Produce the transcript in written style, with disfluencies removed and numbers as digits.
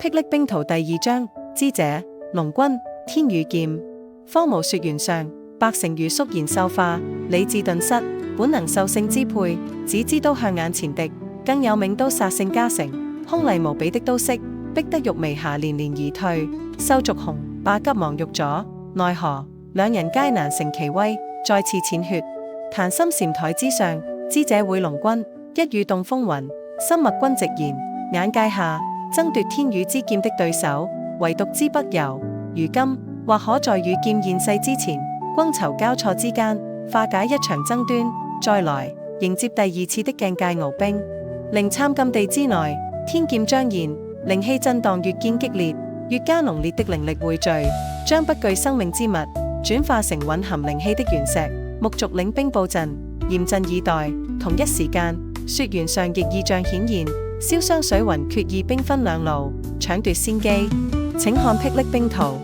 霹靂兵圖第2章，知者龍君天與劍。荒無雪原上，百城如肅然獸化，理智頓失，本能獸性支配，只知刀向眼前敵，更有銘刀殺勝加成，鋒利無比的刀式，逼得玉眉霞連連而退。修續紅把急忙欲阻，奈何兩人皆難成其威，再次濺血。檀心禪台之上，知者會龍君，一語動風雲，心默君直言，眼界下爭奪天與之劍的對手，唯獨知北遊。如今或可在與劍現世之前，觥籌交錯之間，化解一場爭端，再來迎接第2次的鏡界鏖兵。靈參禁地之內，天劍將現，靈氣震盪越見激烈，越加濃烈的靈力匯聚，將不具生命之物轉化成蘊含靈氣的原石。木族領兵布陣，嚴陣以待。同一時間，雪原上亦異象顯現，瀟湘水雲決意兵分兩路，搶奪先機。請看霹靂兵圖。